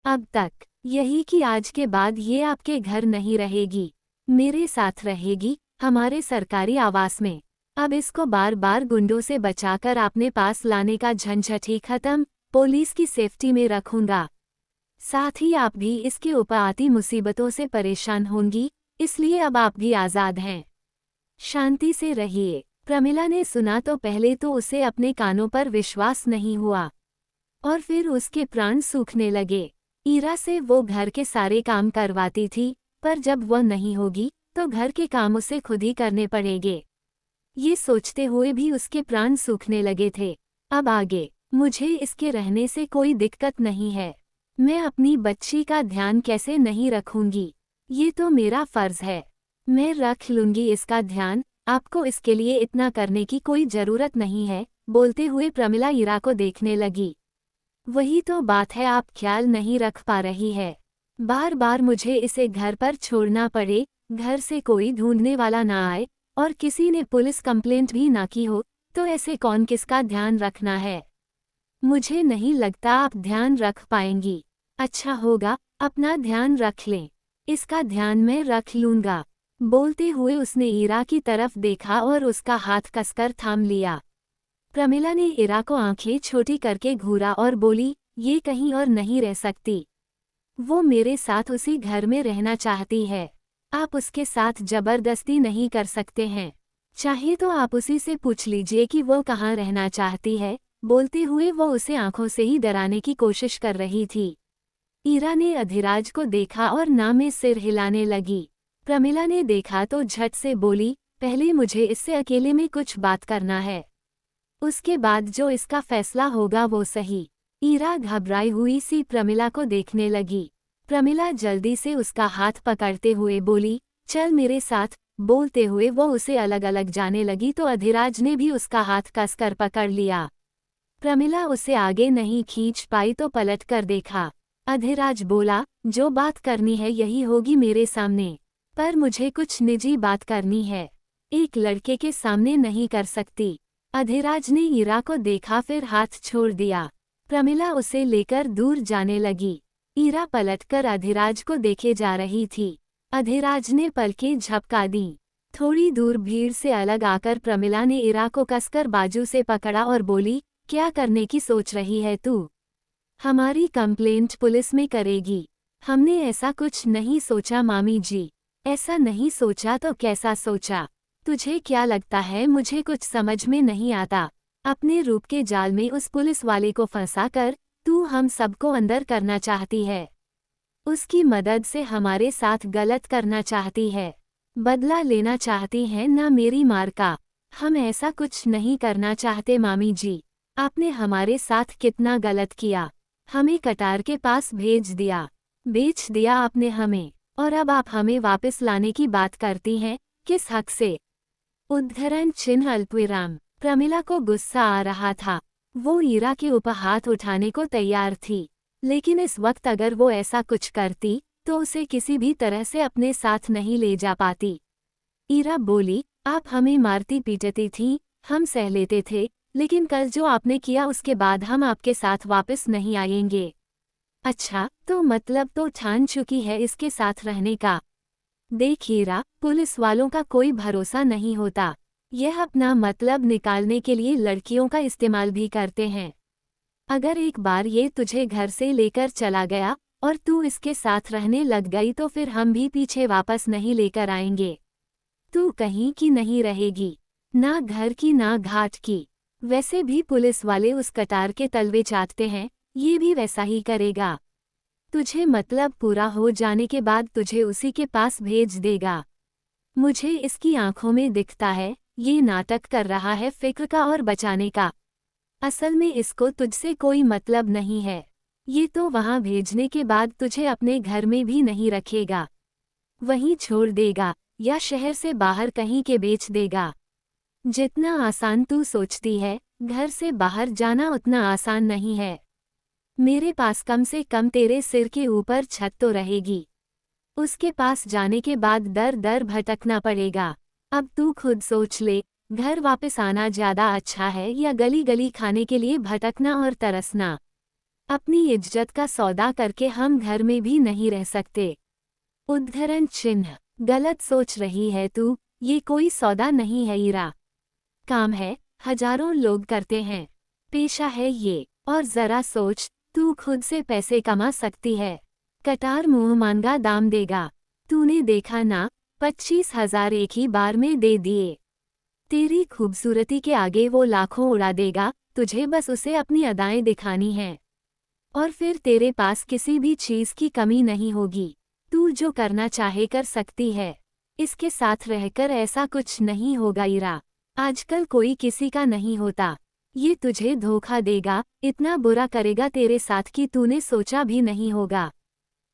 अब तक यही कि आज के बाद ये आपके घर नहीं रहेगी, मेरे साथ रहेगी, हमारे सरकारी आवास में। अब इसको बार बार गुंडों से बचाकर अपने पास लाने का झंझट ही खत्म, पुलिस की सेफ्टी में रखूंगा। साथ ही आप भी इसके ऊपर आती मुसीबतों से परेशान होंगी, इसलिए अब आप भी आज़ाद हैं। शांति से रहिए। प्रमिला ने सुना तो पहले तो उसे अपने कानों पर विश्वास नहीं हुआ, और फिर उसके प्राण सूखने लगे। ईरा से वो घर के सारे काम करवाती थी, पर जब वह नहीं होगी तो घर के काम उसे खुद ही करने पड़ेंगे। ये सोचते हुए भी उसके प्राण सूखने लगे थे। अब आगे मुझे इसके रहने से कोई दिक्कत नहीं है। मैं अपनी बच्ची का ध्यान कैसे नहीं रखूंगी, ये तो मेरा फर्ज है। मैं रख लूंगी इसका ध्यान, आपको इसके लिए इतना करने की कोई जरूरत नहीं है। बोलते हुए प्रमिला ईरा को देखने लगी। वही तो बात है, आप ख्याल नहीं रख पा रही है। बार बार मुझे इसे घर पर छोड़ना पड़े, घर से कोई ढूंढने वाला ना आए और किसी ने पुलिस कंप्लेंट भी ना की हो, तो ऐसे कौन किसका ध्यान रखना है। मुझे नहीं लगता आप ध्यान रख पाएंगी। अच्छा होगा अपना ध्यान रख लें, इसका ध्यान मैं रख लूंगा। बोलते हुए उसने ईरा की तरफ देखा और उसका हाथ कसकर थाम लिया। प्रमिला ने ईरा को आंखें छोटी करके घूरा और बोली, ये कहीं और नहीं रह सकती। वो मेरे साथ उसी घर में रहना चाहती है। आप उसके साथ जबरदस्ती नहीं कर सकते हैं। चाहे तो आप उसी से पूछ लीजिए कि वो कहाँ रहना चाहती है। बोलते हुए वो उसे आंखों से ही डराने की कोशिश कर रही थी। ईरा ने अधिराज को देखा और ना में सिर हिलाने लगी। प्रमिला ने देखा तो झट से बोली, पहले मुझे इससे अकेले में कुछ बात करना है, उसके बाद जो इसका फैसला होगा वो सही। ईरा घबराई हुई सी प्रमिला को देखने लगी। प्रमिला जल्दी से उसका हाथ पकड़ते हुए बोली, चल मेरे साथ। बोलते हुए वो उसे अलग अलग जाने लगी तो अधिराज ने भी उसका हाथ कसकर पकड़ लिया। प्रमिला उसे आगे नहीं खींच पाई तो पलट कर देखा। अधिराज बोला, जो बात करनी है यही होगी मेरे सामने, पर मुझे कुछ निजी बात करनी है, एक लड़के के सामने नहीं कर सकती। अधिराज ने ईरा को देखा फिर हाथ छोड़ दिया। प्रमिला उसे लेकर दूर जाने लगी। ईरा पलटकर अधिराज को देखे जा रही थी। अधिराज ने पलकें झपका दी। थोड़ी दूर भीड़ से अलग आकर प्रमिला ने ईरा को कसकर बाजू से पकड़ा और बोली, क्या करने की सोच रही है तू? हमारी कंप्लेंट पुलिस में करेगी। हमने ऐसा कुछ नहीं सोचा मामी जी। ऐसा नहीं सोचा तो कैसा सोचा? तुझे क्या लगता है मुझे कुछ समझ में नहीं आता? अपने रूप के जाल में उस पुलिस वाले को फंसाकर तू हम सबको अंदर करना चाहती है। उसकी मदद से हमारे साथ गलत करना चाहती है, बदला लेना चाहती है ना मेरी मार का। हम ऐसा कुछ नहीं करना चाहते मामी जी। आपने हमारे साथ कितना गलत किया, हमें कटार के पास भेज दिया, बेच दिया आपने हमें, और अब आप हमें वापस लाने की बात करती हैं, किस हक से? उद्धरण चिन्ह अल्पविराम। प्रमिला को गुस्सा आ रहा था। वो ईरा के ऊपर हाथ उठाने को तैयार थी, लेकिन इस वक्त अगर वो ऐसा कुछ करती तो उसे किसी भी तरह से अपने साथ नहीं ले जा पाती। ईरा बोली, आप हमें मारती पीटती थी, हम सह लेते थे, लेकिन कल जो आपने किया उसके बाद हम आपके साथ वापस नहीं आएंगे। अच्छा, तो मतलब तो ठान चुकी है इसके साथ रहने का। देख ईरा, पुलिस वालों का कोई भरोसा नहीं होता। यह अपना मतलब निकालने के लिए लड़कियों का इस्तेमाल भी करते हैं। अगर एक बार ये तुझे घर से लेकर चला गया और तू इसके साथ रहने लग गई तो फिर हम भी पीछे वापस नहीं लेकर आएंगे। तू कहीं की नहीं रहेगी, ना घर की ना घाट की। वैसे भी पुलिस वाले उस कटार के तलवे चाटते हैं, ये भी वैसा ही करेगा। तुझे मतलब पूरा हो जाने के बाद तुझे उसी के पास भेज देगा। मुझे इसकी आंखों में दिखता है, ये नाटक कर रहा है फिक्र का और बचाने का। असल में इसको तुझसे कोई मतलब नहीं है। ये तो वहां भेजने के बाद तुझे अपने घर में भी नहीं रखेगा, वहीं छोड़ देगा या शहर से बाहर कहीं के बेच देगा। जितना आसान तू सोचती है, घर से बाहर जाना उतना आसान नहीं है। मेरे पास कम से कम तेरे सिर के ऊपर छत तो रहेगी। उसके पास जाने के बाद दर दर भटकना पड़ेगा। अब तू खुद सोच ले, घर वापस आना ज्यादा अच्छा है या गली गली खाने के लिए भटकना और तरसना? अपनी इज्जत का सौदा करके हम घर में भी नहीं रह सकते। उद्धरण चिन्ह। गलत सोच रही है तू, ये कोई सौदा नहीं है ईरा। काम है, हजारों लोग करते हैं। पेशा है ये, और जरा सोच, तू खुद से पैसे कमा सकती है। कटार मुंह मांगा दाम देगा। तूने देखा ना, 25,000 एक ही बार में दे दिए। तेरी खूबसूरती के आगे वो लाखों उड़ा देगा, तुझे बस उसे अपनी अदाएं दिखानी हैं। और फिर तेरे पास किसी भी चीज की कमी नहीं होगी। तू जो करना चाहे कर सकती है। इसके साथ रहकर ऐसा कुछ नहीं होगा ईरा। आजकल कोई किसी का नहीं होता। ये तुझे धोखा देगा, इतना बुरा करेगा तेरे साथ कि तूने सोचा भी नहीं होगा।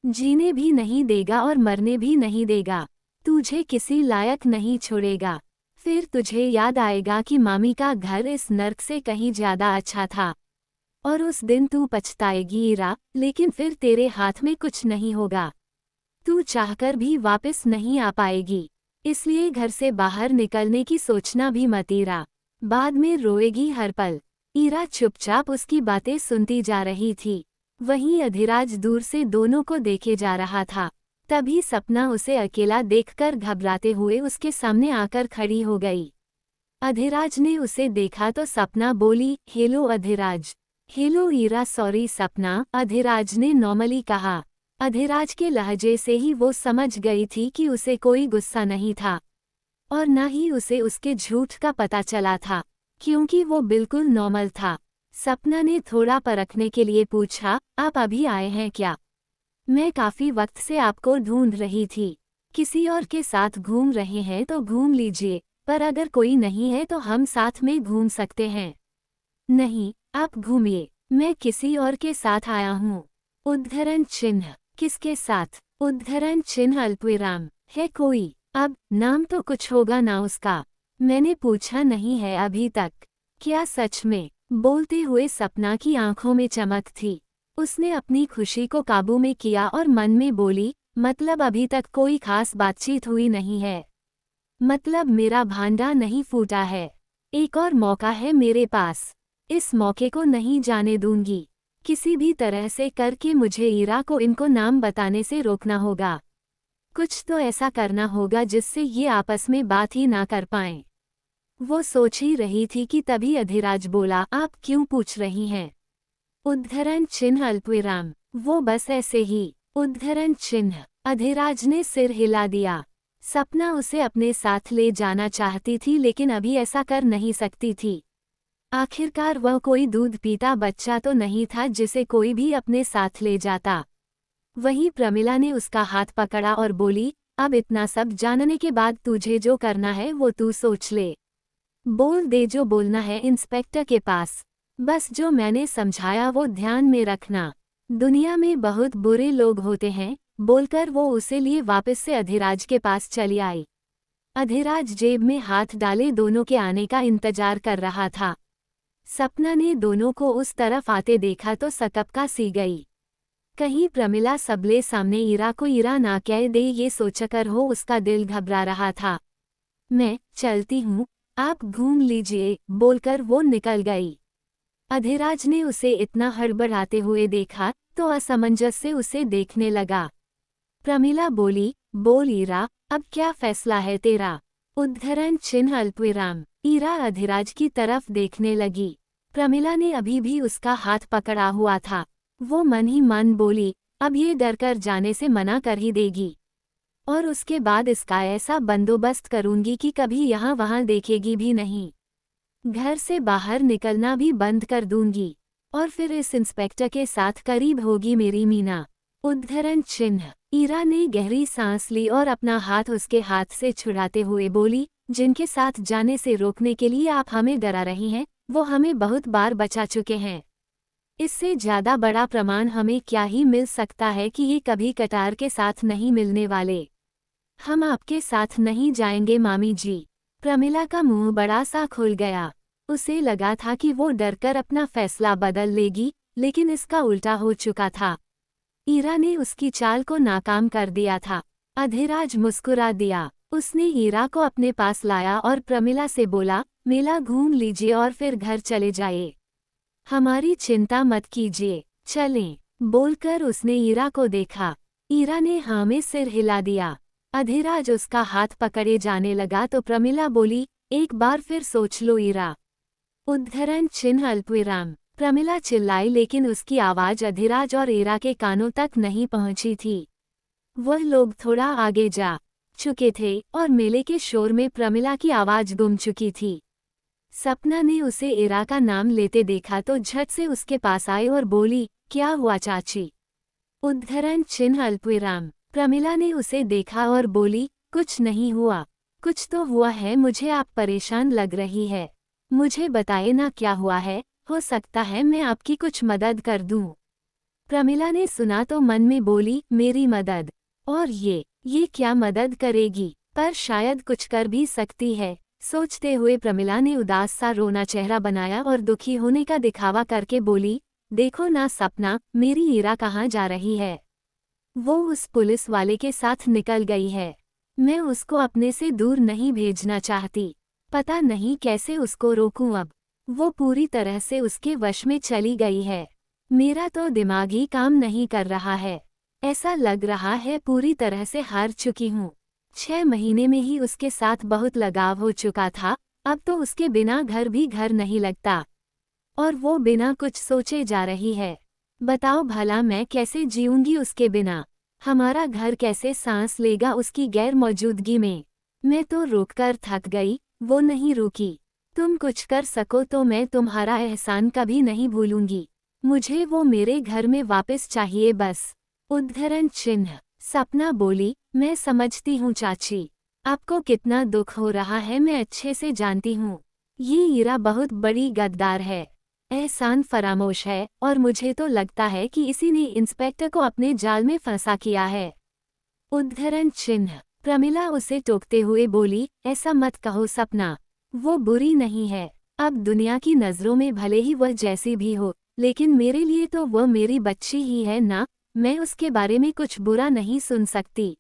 जीने भी नहीं देगा और मरने भी नहीं देगा। तुझे किसी लायक नहीं छोड़ेगा। फिर तुझे याद आएगा कि मामी का घर इस नर्क से कहीं ज्यादा अच्छा था। और उस दिन तू पछताएगी ईरा, लेकिन फिर तेरे हाथ में कुछ नहीं होगा। तू चाहकर भी वापस नहीं आ पाएगी। इसलिए घर से बाहर निकलने की सोचना भी मत ईरा। बाद में रोएगी हर पल। ईरा चुपचाप उसकी बातें सुनती जा रही थी। वहीं अधिराज दूर से दोनों को देखे जा रहा था। तभी सपना उसे अकेला देखकर घबराते हुए उसके सामने आकर खड़ी हो गई। अधिराज ने उसे देखा तो सपना बोली, hello Adhiraj. Hello Ira. Sorry Sapna, Adhiraj ने नॉर्मली कहा। अधिराज के लहजे से ही वो समझ गई थी कि उसे कोई गुस्सा नहीं था, और न ही उसे उसके झूठ का पता चला था, क्योंकि वो बिल्कुल नॉर्मल था। सपना ने थोड़ा परखने के लिए पूछा, आप अभी आए हैं क्या? मैं काफी वक्त से आपको ढूंढ रही थी। किसी और के साथ घूम रहे हैं तो घूम लीजिए, पर अगर कोई नहीं है तो हम साथ में घूम सकते हैं। नहीं, आप घूमिए, मैं किसी और के साथ आया हूँ। उद्धरण चिन्ह। किसके साथ? उद्धरण चिन्ह अल्पविराम। है कोई? अब नाम तो कुछ होगा ना उसका। मैंने पूछा नहीं है अभी तक। क्या सच में? बोलते हुए सपना की आंखों में चमक थी। उसने अपनी खुशी को काबू में किया और मन में बोली, मतलब अभी तक कोई खास बातचीत हुई नहीं है। मतलब मेरा भांडा नहीं फूटा है। एक और मौका है मेरे पास। इस मौके को नहीं जाने दूंगी। किसी भी तरह से करके मुझे ईरा को इनको नाम बताने से रोकना होगा। कुछ तो ऐसा करना होगा जिससे ये आपस में बात ही ना कर पाएं। वो सोच ही रही थी कि तभी अधिराज बोला, आप क्यों पूछ रही हैं? उद्धरण चिन्ह अल्पविराम। वो बस ऐसे ही। उद्धरण चिन्ह। अधिराज ने सिर हिला दिया। सपना उसे अपने साथ ले जाना चाहती थी लेकिन अभी ऐसा कर नहीं सकती थी। आखिरकार वह कोई दूध पीता बच्चा तो नहीं था जिसे कोई भी अपने साथ ले जाता। वहीं प्रमिला ने उसका हाथ पकड़ा और बोली, अब इतना सब जानने के बाद तुझे जो करना है वो तू सोच ले। बोल दे जो बोलना है इंस्पेक्टर के पास। बस जो मैंने समझाया वो ध्यान में रखना। दुनिया में बहुत बुरे लोग होते हैं। बोलकर वो उसे लिए वापस से अधिराज के पास चली आई। अधिराज जेब में हाथ डाले दोनों के आने का इंतजार कर रहा था। सपना ने दोनों को उस तरफ आते देखा तो सकपका सी गई। कहीं प्रमिला सबले सामने ईरा को ईरा ना कह दे, ये सोचकर हो उसका दिल घबरा रहा था। मैं चलती हूँ, आप घूम लीजिए, बोलकर वो निकल गई। अधिराज ने उसे इतना हड़बड़ाते हुए देखा तो असमंजस से उसे देखने लगा। प्रमिला बोली, बोल ईरा, अब क्या फैसला है तेरा? उद्धरण चिन्ह अल्पविराम। ईरा अधिराज की तरफ देखने लगी। प्रमिला ने अभी भी उसका हाथ पकड़ा हुआ था। वो मन ही मन बोली, अब ये डर कर जाने से मना कर ही देगी, और उसके बाद इसका ऐसा बंदोबस्त करूंगी कि कभी यहाँ वहाँ देखेगी भी नहीं। घर से बाहर निकलना भी बंद कर दूंगी, और फिर इस इंस्पेक्टर के साथ करीब होगी मेरी मीना। उद्धरण चिन्ह। ईरा ने गहरी सांस ली और अपना हाथ उसके हाथ से छुड़ाते हुए बोली, जिनके साथ जाने से रोकने के लिए आप हमें डरा रही हैं, वो हमें बहुत बार बचा चुके हैं। इससे ज्यादा बड़ा प्रमाण हमें क्या ही मिल सकता है कि ये कभी कटार के साथ नहीं मिलने वाले। हम आपके साथ नहीं जाएंगे मामी जी। प्रमिला का मुंह बड़ा सा खुल गया। उसे लगा था कि वो डरकर अपना फैसला बदल लेगी, लेकिन इसका उल्टा हो चुका था। ईरा ने उसकी चाल को नाकाम कर दिया था। अधिराज मुस्कुरा दिया। उसने ईरा को अपने पास लाया और प्रमिला से बोला, मेला घूम लीजिए और फिर घर चले जाइए। हमारी चिंता मत कीजिए। चलें, बोलकर उसने ईरा को देखा। ईरा ने हाँ में सिर हिला दिया। अधिराज उसका हाथ पकड़े जाने लगा तो प्रमिला बोली, एक बार फिर सोच लो ईरा। उद्धरण चिन्ह अल्पविराम। प्रमिला चिल्लाई लेकिन उसकी आवाज अधिराज और ईरा के कानों तक नहीं पहुंची थी। वह लोग थोड़ा आगे जा चुके थे और मेले के शोर में प्रमिला की आवाज गुम चुकी थी। सपना ने उसे ईरा का नाम लेते देखा तो झट से उसके पास आई और बोली, क्या हुआ चाची? उद्धरण चिन्ह अल्पविराम। प्रमिला ने उसे देखा और बोली, कुछ नहीं हुआ। कुछ तो हुआ है, मुझे आप परेशान लग रही है। मुझे बताए ना क्या हुआ है, हो सकता है मैं आपकी कुछ मदद कर दूं। प्रमिला ने सुना तो मन में बोली, मेरी मदद? और ये क्या मदद करेगी? पर शायद कुछ कर भी सकती है। सोचते हुए प्रमिला ने उदास सा रोना चेहरा बनाया और दुखी होने का दिखावा करके बोली, देखो ना सपना, मेरी ईरा कहाँ जा रही है? वो उस पुलिस वाले के साथ निकल गई है। मैं उसको अपने से दूर नहीं भेजना चाहती। पता नहीं कैसे उसको रोकूं अब। वो पूरी तरह से उसके वश में चली गई है। मेरा तो दिमाग ही काम नहीं कर रहा है। ऐसा लग रहा है पूरी तरह से हार चुकी हूँ। 6 महीने में ही उसके साथ बहुत लगाव हो चुका था, अब तो उसके बिना घर भी घर नहीं लगता। और वो बिना कुछ सोचे जा रही है। बताओ भला मैं कैसे जीऊंगी उसके बिना? हमारा घर कैसे सांस लेगा उसकी गैर मौजूदगी में? मैं तो रुककर थक गई, वो नहीं रुकी। तुम कुछ कर सको तो मैं तुम्हारा एहसान कभी नहीं भूलूंगी। मुझे वो मेरे घर में वापस चाहिए बस। उद्धरण चिन्ह। सपना बोली, मैं समझती हूँ चाची, आपको कितना दुख हो रहा है मैं अच्छे से जानती हूँ। ये ईरा बहुत बड़ी गद्दार है, एहसान फरामोश है और मुझे तो लगता है कि इसी ने इंस्पेक्टर को अपने जाल में फंसा किया है। उद्धरण चिन्ह। प्रमिला उसे टोकते हुए बोली, ऐसा मत कहो सपना, वो बुरी नहीं है। अब दुनिया की नज़रों में भले ही वह जैसी भी हो, लेकिन मेरे लिए तो वह मेरी बच्ची ही है ना। मैं उसके बारे में कुछ बुरा नहीं सुन सकती।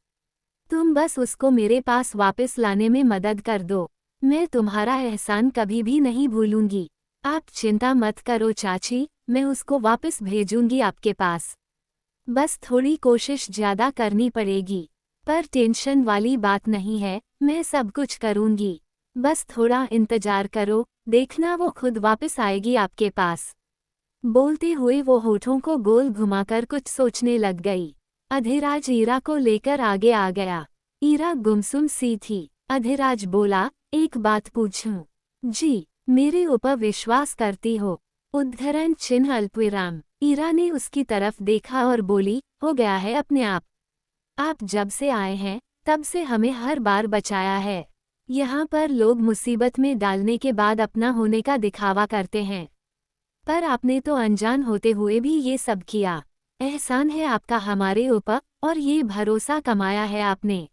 तुम बस उसको मेरे पास वापस लाने में मदद कर दो। मैं तुम्हारा एहसान कभी भी नहीं भूलूंगी। आप चिंता मत करो चाची, मैं उसको वापस भेजूंगी आपके पास। बस थोड़ी कोशिश ज़्यादा करनी पड़ेगी। पर टेंशन वाली बात नहीं है, मैं सब कुछ करूंगी। बस थोड़ा इंतजार करो, देखना वो खुद वापस आएगी आपके पास। बोलते हुए वो होठों को गोल घुमाकर कुछ सोचने लग गई। अधिराज ईरा को लेकर आगे आ गया। ईरा गुमसुम सी थी। अधिराज बोला, एक बात पूछूं? जी, मेरे ऊपर विश्वास करती हो? उद्धरण चिन्ह अल्पविराम। ईरा ने उसकी तरफ देखा और बोली, हो गया है अपने आप। आप जब से आए हैं तब से हमें हर बार बचाया है। यहाँ पर लोग मुसीबत में डालने के बाद अपना होने का दिखावा करते हैं, पर आपने तो अनजान होते हुए भी ये सब किया। एहसान है आपका हमारे ऊपर, और ये भरोसा कमाया है आपने।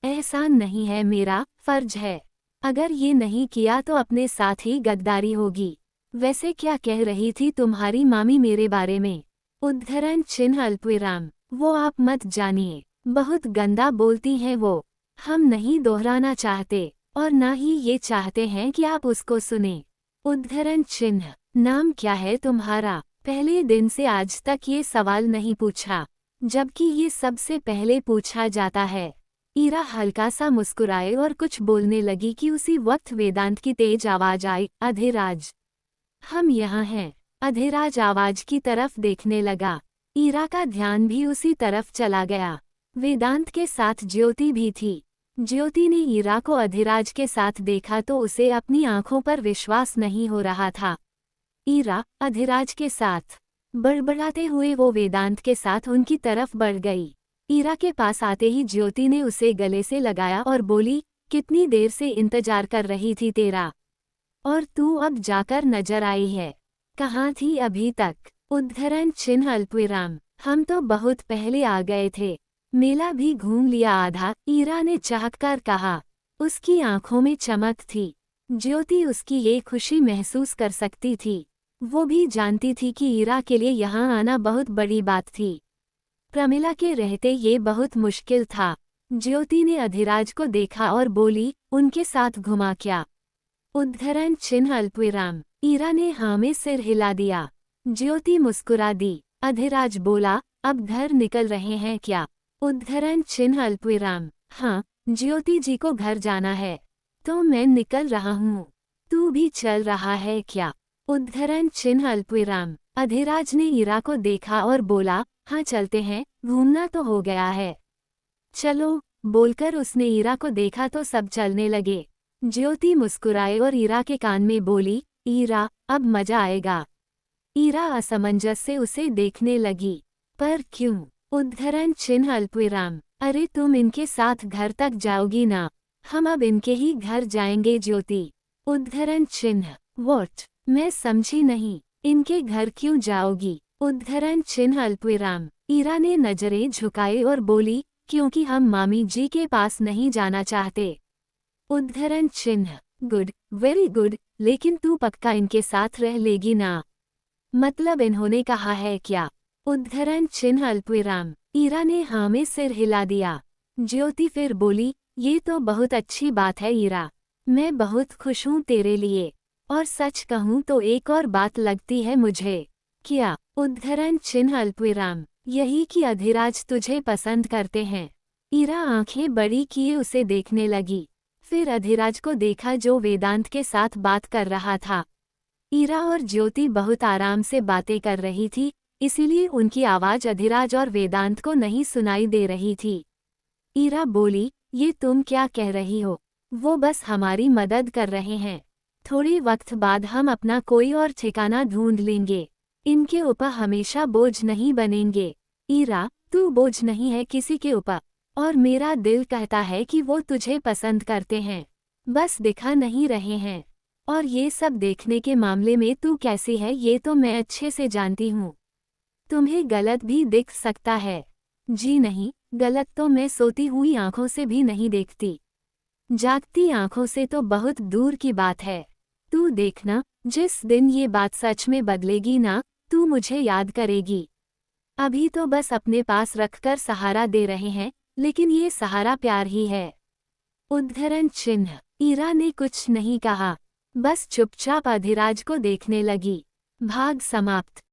एहसान नहीं है मेरा, फर्ज है। अगर ये नहीं किया तो अपने साथ ही गद्दारी होगी। वैसे क्या कह रही थी तुम्हारी मामी मेरे बारे में? उद्धरण चिन्ह अल्पविराम। वो आप मत जानिए, बहुत गंदा बोलती हैं वो। हम नहीं दोहराना चाहते और ना ही ये चाहते हैं कि आप उसको सुने। उद्धरण चिन्ह। नाम क्या है तुम्हारा? पहले दिन से आज तक ये सवाल नहीं पूछा, जबकि ये सबसे पहले पूछा जाता है। ईरा हल्का सा मुस्कुराए और कुछ बोलने लगी कि उसी वक्त वेदांत की तेज आवाज आई, अधिराज, हम यहाँ हैं। अधिराज आवाज की तरफ देखने लगा। ईरा का ध्यान भी उसी तरफ चला गया। वेदांत के साथ ज्योति भी थी। ज्योति ने ईरा को अधिराज के साथ देखा तो उसे अपनी आंखों पर विश्वास नहीं हो रहा था। ईरा अधिराज के साथ? बड़बड़ाते हुए वो वेदांत के साथ उनकी तरफ बढ़ गई। ईरा के पास आते ही ज्योति ने उसे गले से लगाया और बोली, कितनी देर से इंतजार कर रही थी तेरा, और तू अब जाकर नजर आई है। कहाँ थी अभी तक? उद्धरण चिन्ह अल्पविराम। हम तो बहुत पहले आ गए थे, मेला भी घूम लिया आधा, ईरा ने चाहकर कहा। उसकी आंखों में चमक थी। ज्योति उसकी ये खुशी महसूस कर सकती थी। वो भी जानती थी कि ईरा के लिए यहाँ आना बहुत बड़ी बात थी। प्रमिला के रहते ये बहुत मुश्किल था। ज्योति ने अधिराज को देखा और बोली, उनके साथ घुमा क्या? उद्धरण चिन्ह अल्पविराम। ईरा ने हाँ में सिर हिला दिया। ज्योति मुस्कुरा दी। अधिराज बोला, अब घर निकल रहे हैं क्या? उद्धरण चिन्ह अल्पविराम। हाँ, ज्योति जी को घर जाना है, तो मैं निकल रहा हूँ। तू भी चल रहा है क्या? उद्धरण चिन्ह अल्पविराम। अधिराज ने ईरा को देखा और बोला, हाँ चलते हैं, घूमना तो हो गया है। चलो, बोलकर उसने ईरा को देखा तो सब चलने लगे। ज्योति मुस्कुराए और ईरा के कान में बोली, ईरा, अब मजा आएगा। ईरा असमंजस से उसे देखने लगी। पर क्यों? उद्धरण चिन्ह अल्पविराम। अरे तुम इनके साथ घर तक जाओगी ना? हम अब इनके ही घर जाएंगे ज्योति। उद्धरण चिन्ह। व्हाट? मैं समझी नहीं। इनके घर क्यों जाओगी? उद्धरण चिन्ह अल्पविराम। ईरा ने नजरें झुकाए और बोली, क्योंकि हम मामी जी के पास नहीं जाना चाहते। उद्धरण चिन्ह। गुड, वेरी गुड, लेकिन तू पक्का इनके साथ रह लेगी ना? मतलब इन्होंने कहा है क्या? उद्धरण चिन्ह अल्पविराम। ईरा ने हाँ में सिर हिला दिया। ज्योति फिर बोली, ये तो बहुत अच्छी बात है ईरा, मैं बहुत खुश हूँ तेरे लिए। और सच कहूँ तो एक और बात लगती है मुझे। क्या? उद्धरण चिन्ह अल्पविराम। यही कि अधिराज तुझे पसंद करते हैं। ईरा आंखें बड़ी किए उसे देखने लगी। फिर अधिराज को देखा जो वेदांत के साथ बात कर रहा था। ईरा और ज्योति बहुत आराम से बातें कर रही थी, इसीलिए उनकी आवाज अधिराज और वेदांत को नहीं सुनाई दे रही थी। ईरा बोली, ये तुम क्या कह रही हो? वो बस हमारी मदद कर रहे हैं। थोड़े वक्त बाद हम अपना कोई और ठिकाना ढूंढ लेंगे। इनके ऊपर हमेशा बोझ नहीं बनेंगे। ईरा, तू बोझ नहीं है किसी के ऊपर, और मेरा दिल कहता है कि वो तुझे पसंद करते हैं, बस दिखा नहीं रहे हैं। और ये सब देखने के मामले में तू कैसी है ये तो मैं अच्छे से जानती हूँ। तुम्हें गलत भी दिख सकता है। जी नहीं, गलत तो मैं सोती हुई आंखों से भी नहीं देखती। जागती आंखों से तो बहुत दूर की बात है। तू देखना, जिस दिन ये बात सच में बदलेगी ना, तू मुझे याद करेगी। अभी तो बस अपने पास रखकर सहारा दे रहे हैं, लेकिन ये सहारा प्यार ही है। उद्धरण चिन्ह। ईरा ने कुछ नहीं कहा, बस चुपचाप अधिराज को देखने लगी। भाग समाप्त।